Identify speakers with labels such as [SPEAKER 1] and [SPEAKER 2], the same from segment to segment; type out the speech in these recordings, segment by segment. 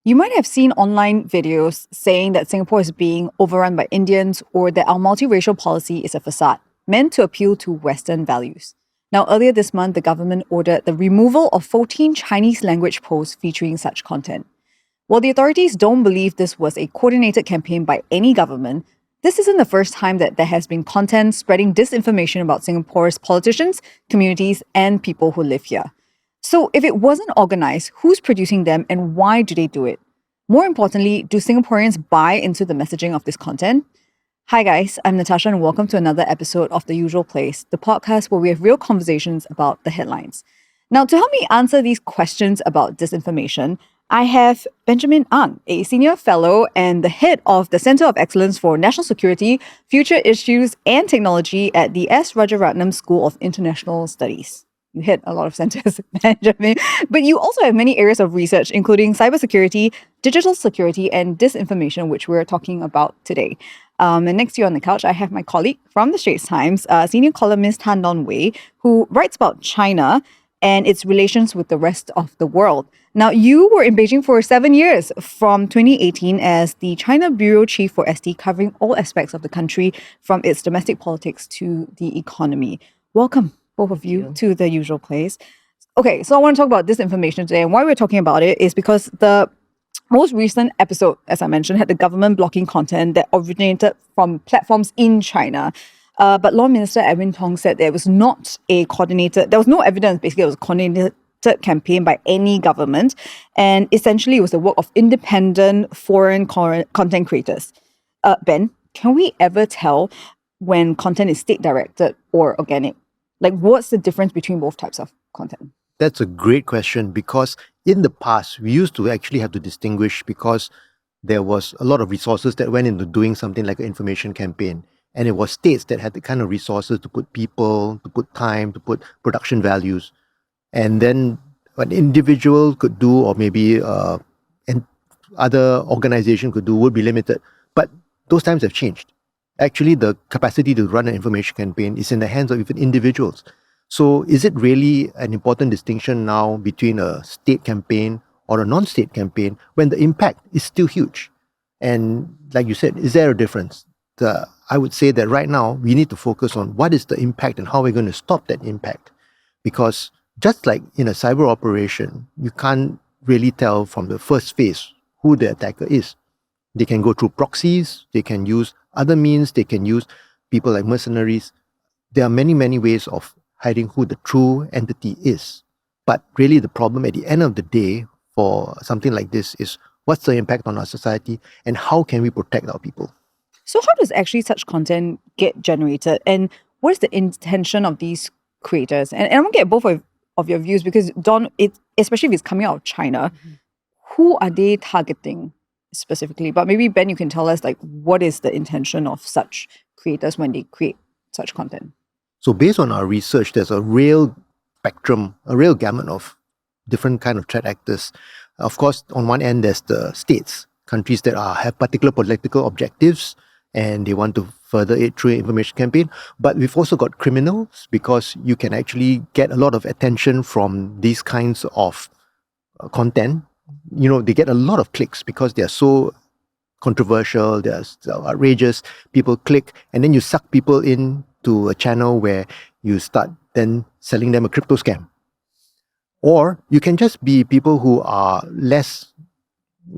[SPEAKER 1] You might have seen online videos saying that Singapore is being overrun by Indians or that our multiracial policy is a facade meant to appeal to Western values. Now, earlier this month, the government ordered the removal of 14 Chinese language posts featuring such content. While the authorities don't believe this was a coordinated campaign by any government, this isn't the first time that there has been content spreading disinformation about Singapore's politicians, communities, and people who live here. So if it wasn't organized, who's producing them and why do they do it? More importantly, do Singaporeans buy into the messaging of this content? Hi guys, I'm Natasha and welcome to another episode of The Usual Place, the podcast where we have real conversations about the headlines. Now, to help me answer these questions about disinformation, I have Benjamin Ang, a senior fellow and the head of the Centre of Excellence for National Security, Future Issues and Technology at the S. Rajaratnam School of International Studies. You hit a lot of centers, Benjamin. But you also have many areas of research, including cybersecurity, digital security, and disinformation, which we're talking about today. And next to you on the couch, I have my colleague from the Straits Times, senior columnist Tan Dawn Wei, who writes about China and its relations with the rest of the world. Now, you were in Beijing for 7 years, from 2018 as the China Bureau Chief for ST, covering all aspects of the country, from its domestic politics to the economy. Welcome, both of you, to The Usual Place. Okay, so I want to talk about disinformation today, and why we're talking about it is because the most recent episode, as I mentioned, had the government blocking content that originated from platforms in China. But Law Minister Edwin Tong said there was no evidence, basically, it was a coordinated campaign by any government. And essentially, it was the work of independent foreign content creators. Ben, can we ever tell when content is state-directed or organic? Like, what's the difference between both types of content?
[SPEAKER 2] That's a great question, because in the past, we used to actually have to distinguish because there was a lot of resources that went into doing something like an information campaign. And it was states that had the kind of resources to put people, to put time, to put production values. And then what an individual could do, or maybe and other organization could do, would be limited. But those times have changed. Actually, the capacity to run an information campaign is in the hands of even individuals. So is it really an important distinction now between a state campaign or a non-state campaign when the impact is still huge? And like you said, is there a difference? I would say that right now we need to focus on what is the impact and how we're going to stop that impact. Because just like in a cyber operation, you can't really tell from the first phase who the attacker is. They can go through proxies, they can use other means, they can use people like mercenaries. There are many, many ways of hiding who the true entity is. But really the problem at the end of the day for something like this is what's the impact on our society and how can we protect our people?
[SPEAKER 1] So how does actually such content get generated, and what is the intention of these creators? And I want to get both of your views, because Don, especially if it's coming out of China, who are they targeting specifically? But maybe Ben, you can tell us, like, what is the intention of such creators when they create such content?
[SPEAKER 2] So based on our research, there's a real spectrum, a real gamut of different kind of threat actors. Of course, on one end, there's the states, countries that have particular political objectives, and they want to further it through an information campaign. But we've also got criminals, because you can actually get a lot of attention from these kinds of content. You know, they get a lot of clicks because they are so controversial, they're so outrageous. People click, and then you suck people into a channel where you start then selling them a crypto scam. Or you can just be people who are less,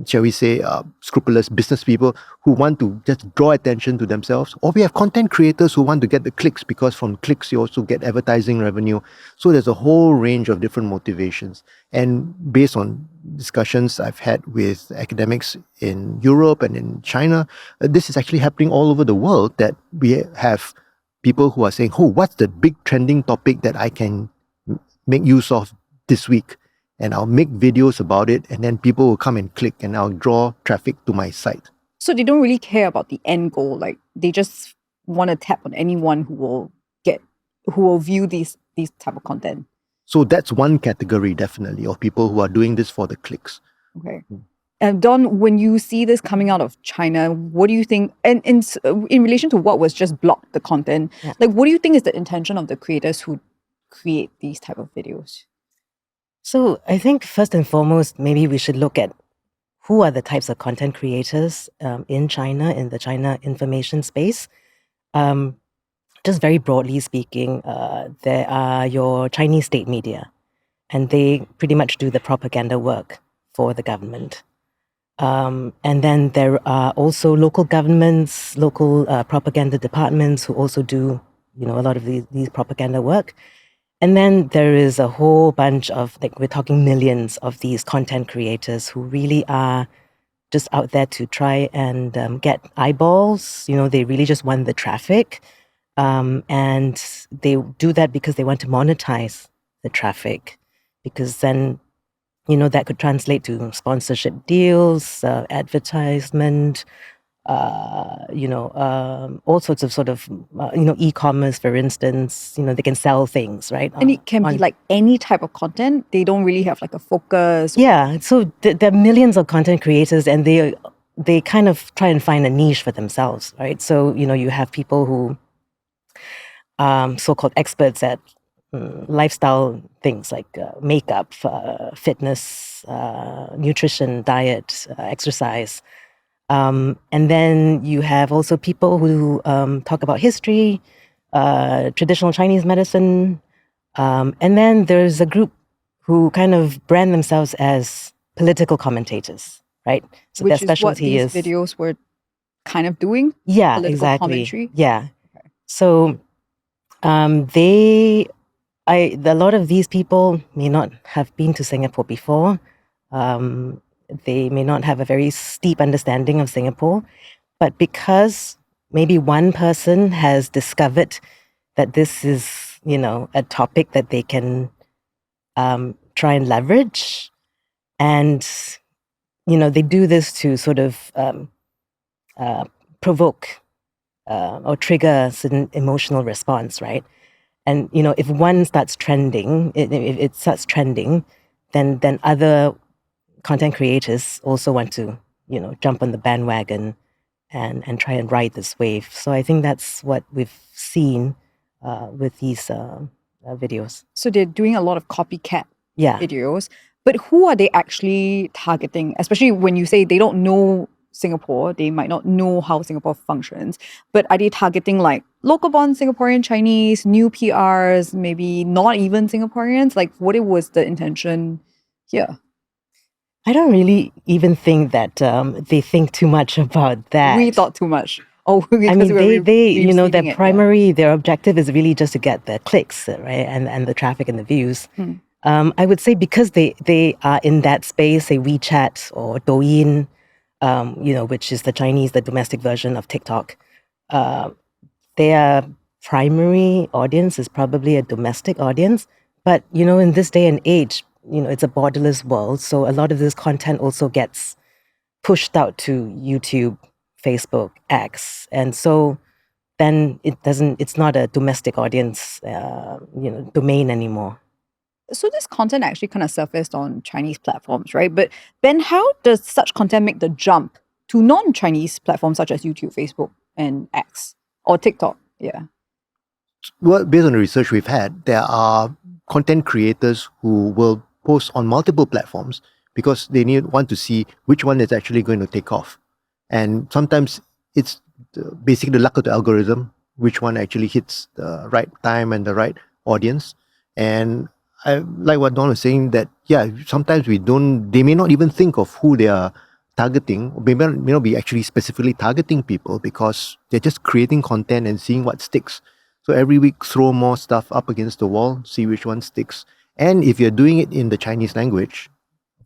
[SPEAKER 2] shall we say, scrupulous business people who want to just draw attention to themselves. Or we have content creators who want to get the clicks, because from clicks you also get advertising revenue. So there's a whole range of different motivations. And based on discussions I've had with academics in Europe and in China, this is actually happening all over the world, that we have people who are saying, oh, what's the big trending topic that I can make use of this week? And I'll make videos about it, and then people will come and click, and I'll draw traffic to my site.
[SPEAKER 1] So they don't really care about the end goal. Like, they just want to tap on anyone who will view these type of content.
[SPEAKER 2] So that's one category, definitely, of people who are doing this for the clicks.
[SPEAKER 1] Okay. And Don, when you see this coming out of China, what do you think, and in relation to what was just blocked the content, like, what do you think is the intention of the creators who create these type of videos?
[SPEAKER 3] So I think first and foremost, maybe we should look at who are the types of content creators in China, in the China information space. Just very broadly speaking, there are your Chinese state media, and they pretty much do the propaganda work for the government. And then there are also local governments, local propaganda departments who also do, a lot of these propaganda work. And then there is a whole bunch of, we're talking millions of these content creators who really are just out there to try and get eyeballs. They really just want the traffic. And they do that because they want to monetize the traffic, because then, that could translate to sponsorship deals, advertisement, all sorts of sort of, e-commerce, for instance. They can sell things, right?
[SPEAKER 1] And it can be like any type of content. They don't really have like a focus.
[SPEAKER 3] Yeah. So there are millions of content creators, and they kind of try and find a niche for themselves, right? So, you have people who so-called experts at lifestyle things like makeup, fitness, nutrition, diet, exercise. And then you have also people who talk about history, traditional Chinese medicine. And then there's a group who kind of brand themselves as political commentators, right? So
[SPEAKER 1] which
[SPEAKER 3] their specialty
[SPEAKER 1] is what these videos were kind of doing.
[SPEAKER 3] Yeah,
[SPEAKER 1] political
[SPEAKER 3] exactly.
[SPEAKER 1] Commentary.
[SPEAKER 3] Yeah. Okay. So a lot of these people may not have been to Singapore before. They may not have a very steep understanding of Singapore, but because maybe one person has discovered that this is, a topic that they can try and leverage, and, they do this to sort of provoke or trigger a certain emotional response, right? And, if one starts trending, if it starts trending, then other content creators also want to, jump on the bandwagon and try and ride this wave. So I think that's what we've seen with these videos.
[SPEAKER 1] So they're doing a lot of copycat
[SPEAKER 3] Yeah.
[SPEAKER 1] videos. But who are they actually targeting? Especially when you say they don't know Singapore, they might not know how Singapore functions. But are they targeting like local born Singaporean Chinese, new PRs, maybe not even Singaporeans? Like what was the intention here?
[SPEAKER 3] I don't really even think that they think too much about that.
[SPEAKER 1] We thought too much. Oh, because
[SPEAKER 3] I mean,
[SPEAKER 1] they
[SPEAKER 3] their primary, their objective is really just to get the clicks, right, and the traffic and the views. I would say because they are in that space, say WeChat or Douyin, which is the domestic version of TikTok. Their primary audience is probably a domestic audience, but in this day and age, it's a borderless world, so a lot of this content also gets pushed out to YouTube, Facebook, X, and so then it's not a domestic audience, domain anymore.
[SPEAKER 1] So this content actually kind of surfaced on Chinese platforms, right? But then how does such content make the jump to non-Chinese platforms such as YouTube, Facebook, and X or TikTok? Yeah.
[SPEAKER 2] Well, based on the research we've had, there are content creators who will post on multiple platforms because they want to see which one is actually going to take off. And sometimes it's basically the luck of the algorithm, which one actually hits the right time and the right audience. And I like what Dawn was saying, that sometimes they may not even think of who they are targeting, or may not be actually specifically targeting people, because they're just creating content and seeing what sticks. So every week, throw more stuff up against the wall, see which one sticks. And if you're doing it in the Chinese language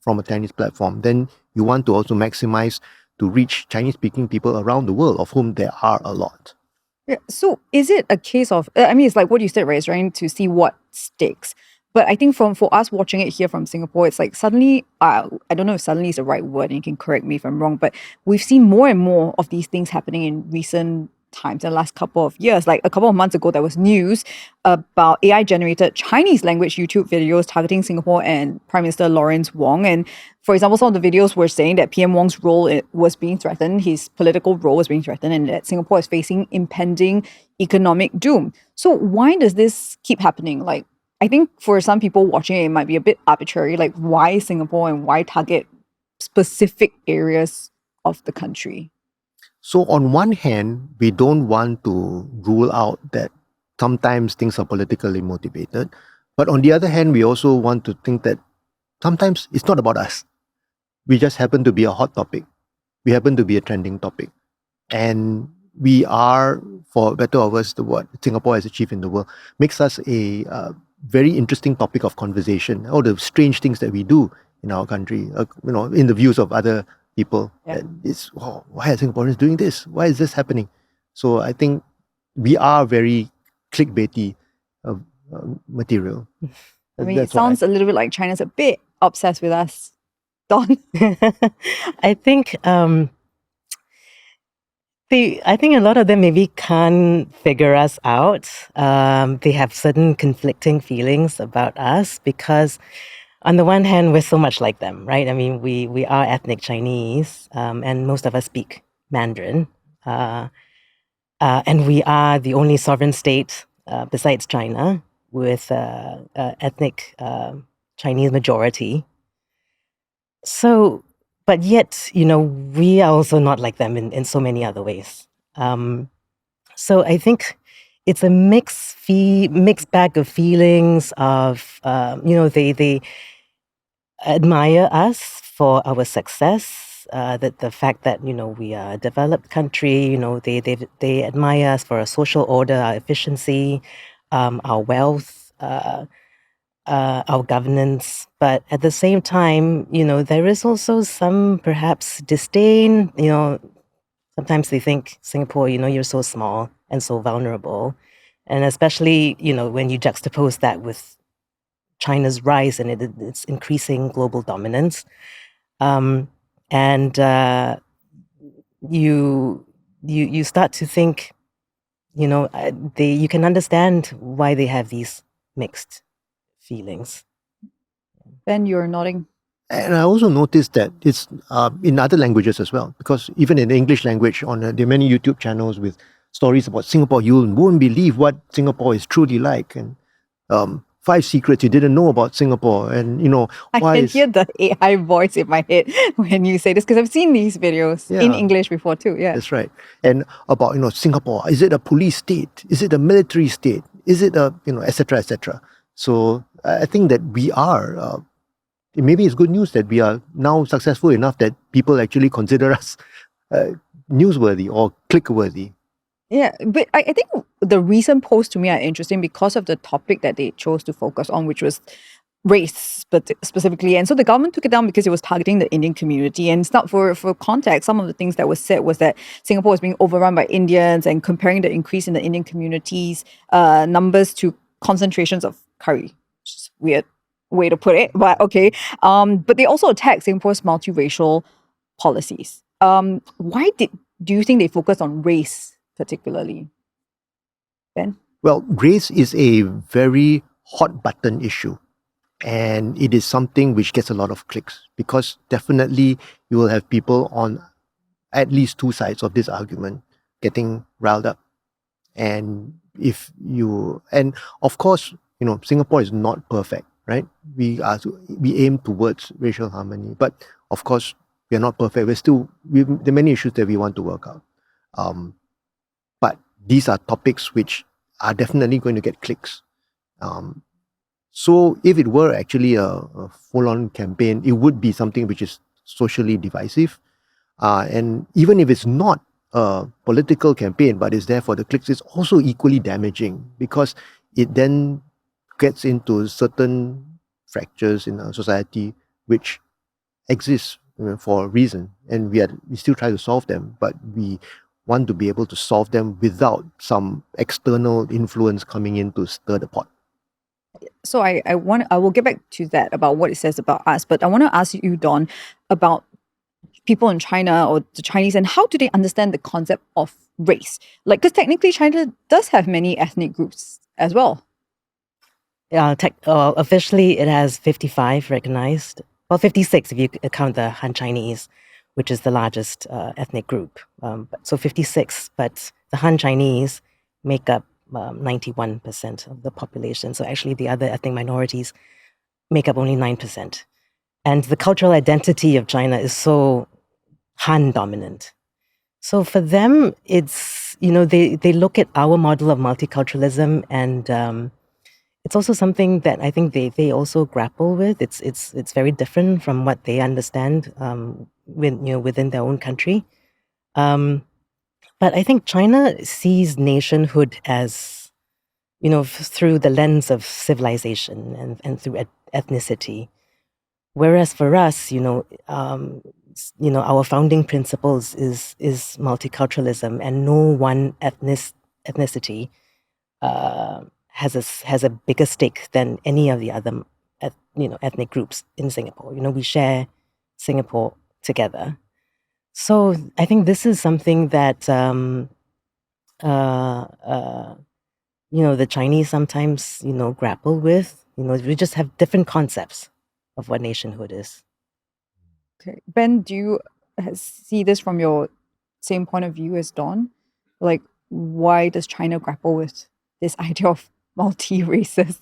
[SPEAKER 2] from a Chinese platform, then you want to also maximize to reach Chinese-speaking people around the world, of whom there are a lot.
[SPEAKER 1] Yeah. So is it a case of, it's like what you said, right? It's trying to see what sticks. But I think for us watching it here from Singapore, it's like suddenly, I don't know if suddenly is the right word, and you can correct me if I'm wrong, but we've seen more and more of these things happening in recent times, in the last couple of years. Like a couple of months ago, there was news about AI-generated Chinese language YouTube videos targeting Singapore and Prime Minister Lawrence Wong. And for example, some of the videos were saying that PM Wong's role was being threatened, his political role was being threatened, and that Singapore is facing impending economic doom. So why does this keep happening? Like, I think for some people watching it might be a bit arbitrary, like why Singapore and why target specific areas of the country?
[SPEAKER 2] So on one hand, we don't want to rule out that sometimes things are politically motivated. But on the other hand, we also want to think that sometimes it's not about us. We just happen to be a hot topic. We happen to be a trending topic. And we are, for better or worse, what Singapore has achieved in the world makes us a very interesting topic of conversation. All the strange things that we do in our country, in the views of other people.
[SPEAKER 1] Yeah.
[SPEAKER 2] It's, why are Singaporeans doing this? Why is this happening? So I think we are very clickbaity material.
[SPEAKER 1] I mean, it
[SPEAKER 2] That's what
[SPEAKER 1] sounds a little bit like China's a bit obsessed with us. Dawn?
[SPEAKER 3] I think I think a lot of them maybe can't figure us out. They have certain conflicting feelings about us because, on the one hand, we're so much like them, right? I mean, we are ethnic Chinese, and most of us speak Mandarin, and we are the only sovereign state besides China with ethnic Chinese majority. So, but yet, we are also not like them in so many other ways. So I think it's a mixed bag of feelings of, they admire us for our success, that the fact that, we are a developed country, they admire us for our social order, our efficiency, our wealth, our governance. But at the same time, there is also some perhaps disdain. Sometimes they think, Singapore, you're so small and so vulnerable. And especially, when you juxtapose that with China's rise and its increasing global dominance. And you start to think, you can understand why they have these mixed feelings.
[SPEAKER 1] Ben, you're nodding.
[SPEAKER 2] And I also noticed that it's in other languages as well, because even in the English language, there are many YouTube channels with stories about Singapore. You won't believe what Singapore is truly like, and 5 secrets you didn't know about Singapore, and
[SPEAKER 1] I can hear the AI voice in my head when you say this, because I've seen these videos in English before too. Yeah,
[SPEAKER 2] that's right. And about Singapore, is it a police state? Is it a military state? Is it a etc. etc. So I think that we are. Maybe it's good news that we are now successful enough that people actually consider us newsworthy or click-worthy.
[SPEAKER 1] Yeah, but I think the recent posts to me are interesting because of the topic that they chose to focus on, which was race specifically. And so the government took it down because it was targeting the Indian community. And it's not for context. Some of the things that was said was that Singapore was being overrun by Indians, and comparing the increase in the Indian community's numbers to concentrations of curry, which is weird way to put it, but okay. But they also attacked Singapore's multiracial policies. Why do you think they focused on race particularly, Ben?
[SPEAKER 2] Well, race is a very hot button issue, and it is something which gets a lot of clicks, because definitely you will have people on at least 2 sides of this argument getting riled up. And and of course, Singapore is not perfect, right? We aim towards racial harmony, but of course we are not perfect. There are many issues that we want to work out. But these are topics which are definitely going to get clicks. So if it were actually a full-on campaign, it would be something which is socially divisive. And even if it's not a political campaign, but is there for the clicks, it's also equally damaging, because it then gets into certain fractures in our society which exist for a reason, and we still try to solve them, but we want to be able to solve them without some external influence coming in to stir the pot.
[SPEAKER 1] So I will get back to that about what it says about us, but I want to ask you, Dawn, about people in China or the Chinese, and how do they understand the concept of race? Like, because technically China does have many ethnic groups as well.
[SPEAKER 3] Officially, it has 55 recognized. Well, 56 if you count the Han Chinese, which is the largest ethnic group. So 56, but the Han Chinese make up 91% of the population. So actually, the other ethnic minorities make up only 9%. And the cultural identity of China is so Han dominant. So for them, it's, they look at our model of multiculturalism, and it's also something that I think they also grapple with. It's very different from what they understand within their own country. But I think China sees nationhood as, through the lens of civilization and through ethnicity. Whereas for us, our founding principles is multiculturalism, and no one ethnicity has a bigger stake than any of the other ethnic groups in Singapore. We share Singapore together. So I think this is something that the Chinese sometimes grapple with. We just have different concepts of what nationhood is.
[SPEAKER 1] Okay. Ben, do you see this from your same point of view as Dawn? Like, why does China grapple with this idea of multi-races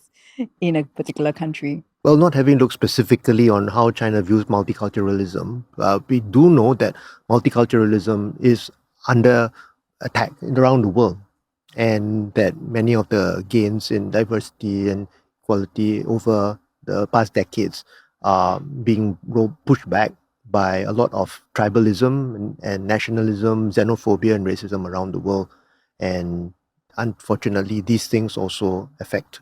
[SPEAKER 1] in a particular country?
[SPEAKER 2] Well, not having looked specifically on how China views multiculturalism, we do know that multiculturalism is under attack around the world, and that many of the gains in diversity and equality over the past decades are being pushed back by a lot of tribalism and nationalism, xenophobia, and racism around the world. And unfortunately, these things also affect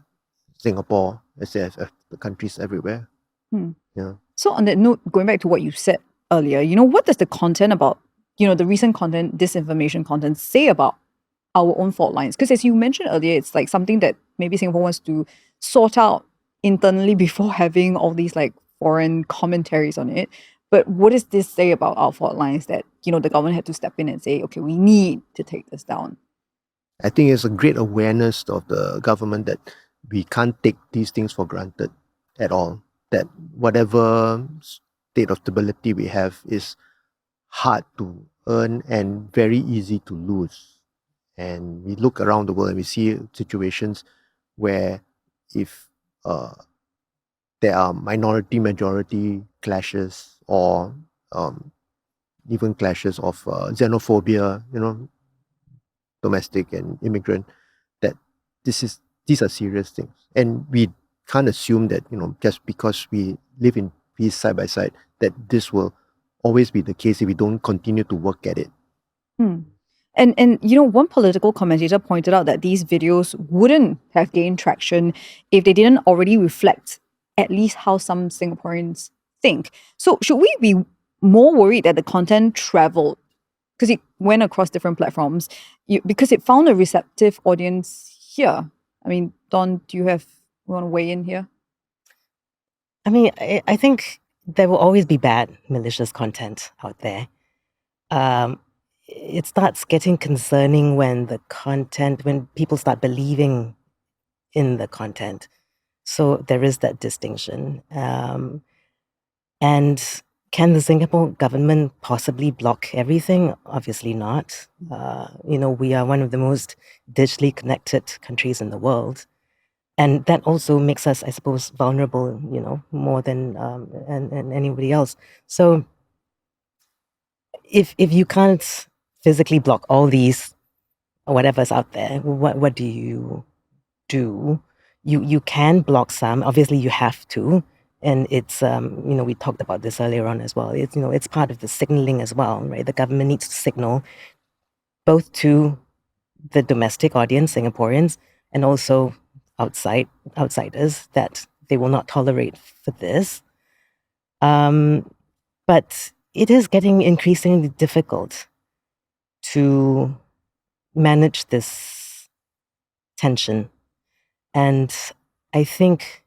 [SPEAKER 2] Singapore as they affect the countries everywhere. Yeah.
[SPEAKER 1] So on that note, going back to what you said earlier, what does the content about, the recent content, disinformation content, say about our own fault lines? Because as you mentioned earlier, it's like something that maybe Singapore wants to sort out internally before having all these like foreign commentaries on it. But what does this say about our fault lines that, the government had to step in and say, okay, we need to take this down?
[SPEAKER 2] I think it's a great awareness of the government that we can't take these things for granted at all. That whatever state of stability we have is hard to earn and very easy to lose. And we look around the world and we see situations where if there are minority-majority clashes or even clashes of xenophobia, domestic and immigrant, that these are serious things. And we can't assume that, just because we live in peace side by side, that this will always be the case if we don't continue to work at it.
[SPEAKER 1] And one political commentator pointed out that these videos wouldn't have gained traction if they didn't already reflect at least how some Singaporeans think. So should we be more worried that the content traveled because it went across different platforms, because it found a receptive audience here? I mean, Dawn, do you want to weigh in here?
[SPEAKER 3] I mean, I think there will always be bad, malicious content out there. It starts getting concerning when people start believing in the content. So there is that distinction. And can the Singapore government possibly block everything? Obviously not. We are one of the most digitally connected countries in the world. And that also makes us, I suppose, vulnerable, more than and anybody else. So if you can't physically block all these or whatever's out there, what do you do? You can block some. Obviously, you have to. And it's, we talked about this earlier on as well. It's, it's part of the signaling as well, right? The government needs to signal both to the domestic audience, Singaporeans, and also outsiders that they will not tolerate for this. But it is getting increasingly difficult to manage this tension. And I think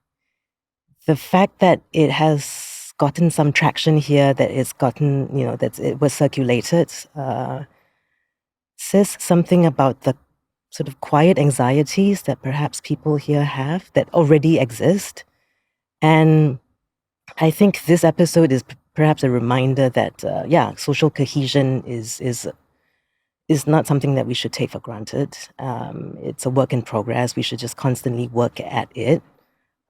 [SPEAKER 3] the fact that it has gotten some traction here, that it's gotten, that it was circulated, says something about the sort of quiet anxieties that perhaps people here have that already exist. And I think this episode is perhaps a reminder that, social cohesion is not something that we should take for granted. It's a work in progress. We should just constantly work at it.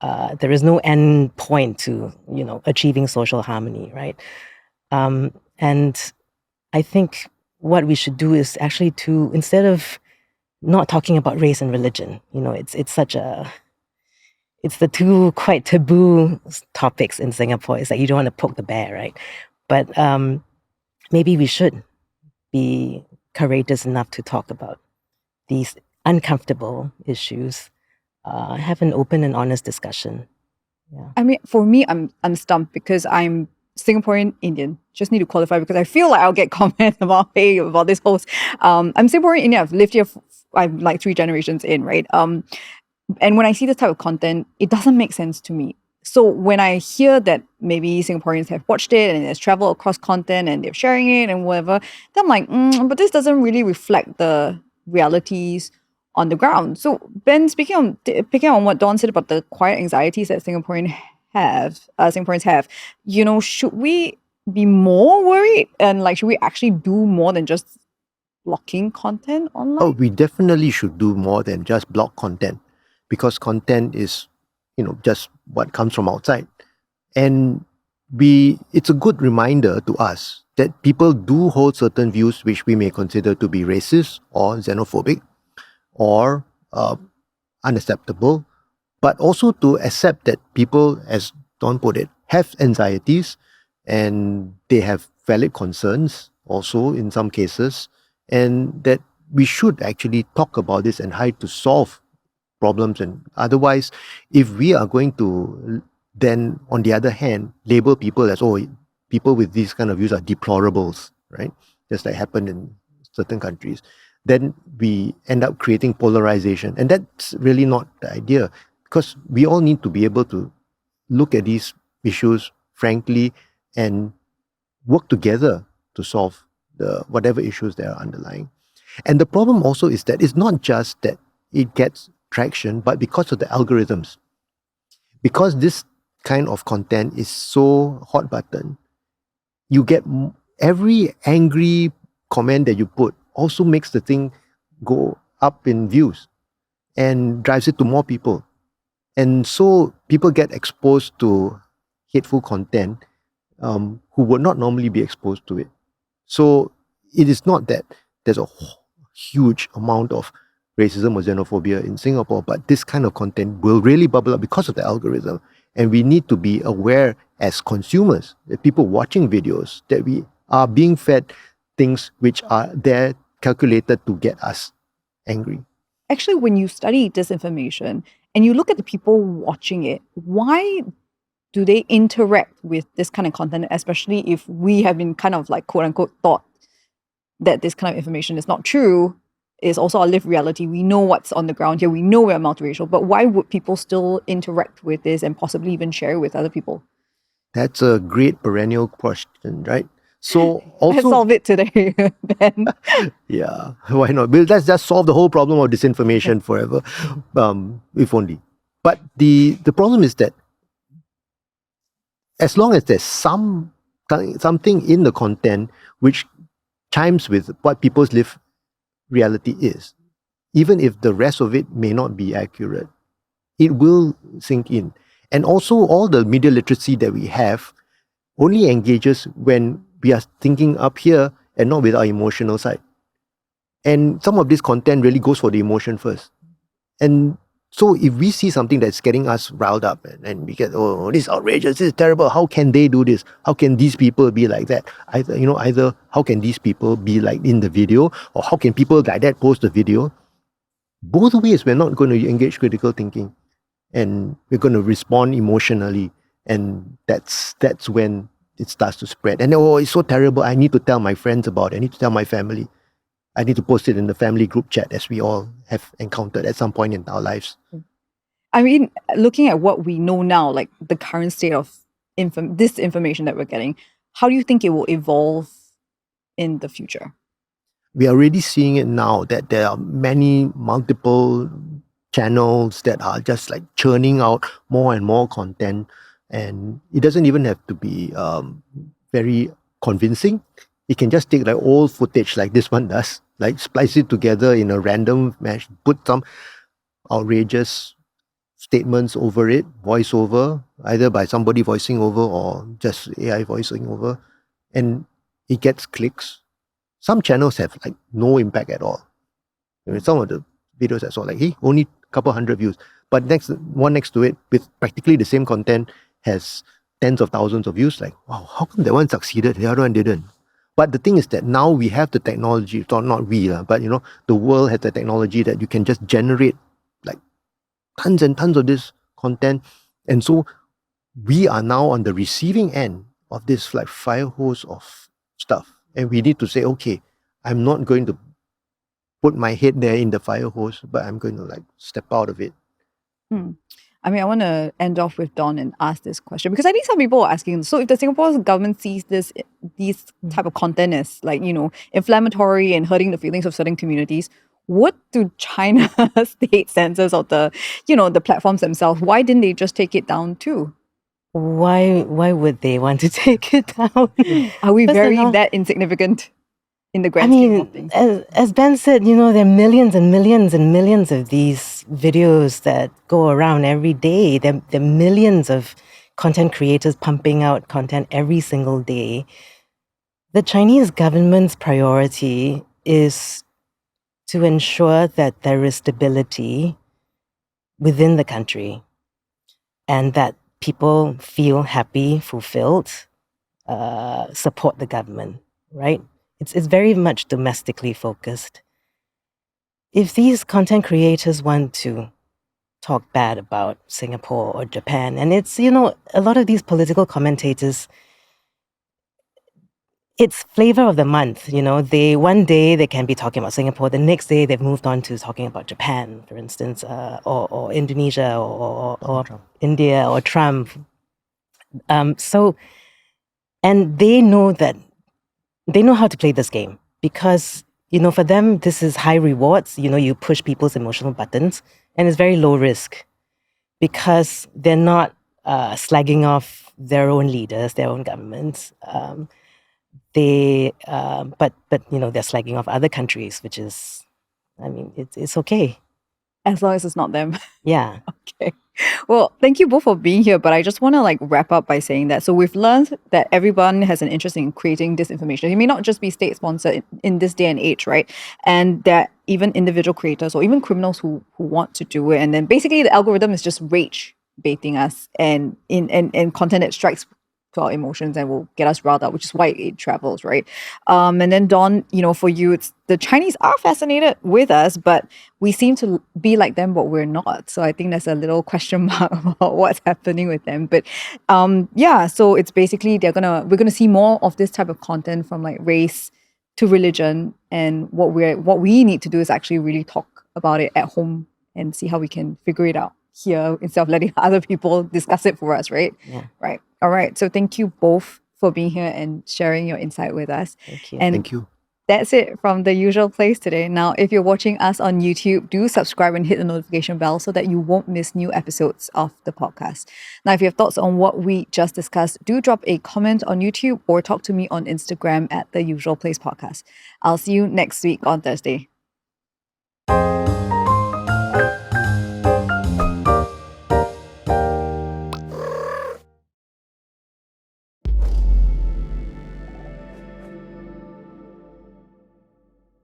[SPEAKER 3] there is no end point to, achieving social harmony, right? And I think what we should do is actually to, instead of not talking about race and religion, it's the two quite taboo topics in Singapore. It's like you don't want to poke the bear, right? But maybe we should be courageous enough to talk about these uncomfortable issues, have an open and honest discussion. Yeah.
[SPEAKER 1] I mean, for me, I'm stumped because I'm Singaporean Indian. Just need to qualify because I feel like I'll get comments about about this host. I'm Singaporean Indian. I've lived here. I'm like 3 generations in, right? And when I see this type of content, it doesn't make sense to me. So when I hear that maybe Singaporeans have watched it and there's travel across content and they're sharing it and whatever, then I'm like, but this doesn't really reflect the realities on the ground. So Ben, picking on what Dawn said about the quiet anxieties that Singaporeans have, should we be more worried and should we actually do more than just blocking content online?
[SPEAKER 2] Oh, we definitely should do more than just block content, because content is, just what comes from outside. And it's a good reminder to us that people do hold certain views which we may consider to be racist or xenophobic or unacceptable, but also to accept that people, as Don put it, have anxieties and they have valid concerns also in some cases, and that we should actually talk about this and try to solve problems. And otherwise, if we are going to then, on the other hand, label people as, people with these kind of views are deplorables, right? Just like happened in certain countries, then we end up creating polarization. And that's really not the idea, because we all need to be able to look at these issues frankly and work together to solve whatever issues that are underlying. And the problem also is that it's not just that it gets traction, but because of the algorithms. Because this kind of content is so hot button, you get every angry comment that you put also makes the thing go up in views and drives it to more people. And so people get exposed to hateful content who would not normally be exposed to it. So it is not that there's a huge amount of racism or xenophobia in Singapore, but this kind of content will really bubble up because of the algorithm. And we need to be aware as consumers, that people watching videos, that we are being fed things which are there calculated to get us angry.
[SPEAKER 1] Actually, when you study disinformation and you look at the people watching it, why do they interact with this kind of content, especially if we have been kind of quote unquote taught that this kind of information is not true, is also our lived reality. We know what's on the ground here. We know we're multiracial, but why would people still interact with this and possibly even share it with other people?
[SPEAKER 2] That's a great perennial question, right? So also,
[SPEAKER 1] let's solve it today, Ben.
[SPEAKER 2] Yeah, why not? Let's just solve the whole problem of disinformation forever, if only. But the problem is that as long as there's something in the content which chimes with what people's lived reality is, even if the rest of it may not be accurate, it will sink in. And also, all the media literacy that we have only engages when we are thinking up here and not with our emotional side. And some of this content really goes for the emotion first. And so if we see something that's getting us riled up and we get, this is outrageous, this is terrible, how can they do this? How can these people be like that? Either how can these people be like in the video, or how can people like that post the video? Both ways, we're not going to engage critical thinking, and we're going to respond emotionally. And that's when it starts to spread. And it's so terrible, I need to tell my friends about it, I need to tell my family. I need to post it in the family group chat, as we all have encountered at some point in our lives.
[SPEAKER 1] I mean, looking at what we know now, like the current state of this information that we're getting, how do you think it will evolve in the future?
[SPEAKER 2] We are already seeing it now, that there are multiple channels that are just churning out more and more content. And it doesn't even have to be very convincing. It can just take old footage like this one does, splice it together in a random mesh, put some outrageous statements over it, voice over, either by somebody voicing over or just AI voicing over, and it gets clicks. Some channels have like no impact at all. Some of the videos I saw, like, hey, only a couple hundred views. But one next to it with practically the same content has tens of thousands of views. Like, wow, how come that one succeeded, the other one didn't? But the thing is that now we have the technology, not we, but the world has the technology that you can just generate like tons and tons of this content. And so we are now on the receiving end of this like fire hose of stuff. And we need to say, okay, I'm not going to put my head there in the fire hose, but I'm going to like step out of it.
[SPEAKER 1] I mean, I want to end off with Dawn and ask this question because I think some people are asking, so if the Singapore government sees these type of content as like, inflammatory and hurting the feelings of certain communities, what do China state censors of the, the platforms themselves, why didn't they just take it down too?
[SPEAKER 3] Why would they want to take it down?
[SPEAKER 1] Are we
[SPEAKER 3] Because they're
[SPEAKER 1] very
[SPEAKER 3] not-
[SPEAKER 1] that insignificant in the
[SPEAKER 3] I
[SPEAKER 1] grand scheme
[SPEAKER 3] mean,
[SPEAKER 1] of things?
[SPEAKER 3] as Ben said, there are millions and millions and millions of these videos that go around every day. There are millions of content creators pumping out content every single day. The Chinese government's priority is to ensure that there is stability within the country and that people feel happy, fulfilled, support the government, right? It's very much domestically focused. If these content creators want to talk bad about Singapore or Japan, and it's, a lot of these political commentators, it's flavor of the month, one day they can be talking about Singapore, the next day they've moved on to talking about Japan, for instance, or Indonesia or
[SPEAKER 2] Trump.
[SPEAKER 3] India or Trump. And they know how to play this game because, for them, this is high rewards. You push people's emotional buttons and it's very low risk because they're not slagging off their own leaders, their own governments. But they're slagging off other countries, which is, it's okay.
[SPEAKER 1] As long as it's not them.
[SPEAKER 3] Yeah.
[SPEAKER 1] Okay. Well, thank you both for being here, but I just want to wrap up by saying that so we've learned that everyone has an interest in creating disinformation. It may not just be state sponsored in this day and age, right? And that even individual creators or even criminals who want to do it, and then basically the algorithm is just rage baiting us and content that strikes to our emotions and will get us riled up, which is why it travels, right? And then Dawn, for you, it's the Chinese are fascinated with us, but we seem to be like them, but we're not. So I think there's a little question mark about what's happening with them. But so it's basically we're gonna see more of this type of content from like race to religion, and what we need to do is actually really talk about it at home and see how we can figure it out here instead of letting other people discuss it for us, right?
[SPEAKER 3] Yeah.
[SPEAKER 1] Right. All right. So thank you both for being here and sharing your insight with us.
[SPEAKER 3] Thank you.
[SPEAKER 1] And
[SPEAKER 2] Thank you.
[SPEAKER 1] that's it from the usual place today. Now, if you're watching us on YouTube, do subscribe and hit the notification bell so that you won't miss new episodes of the podcast. Now, if you have thoughts on what we just discussed, do drop a comment on YouTube or talk to me on Instagram at the Usual Place Podcast. I'll see you next week on Thursday.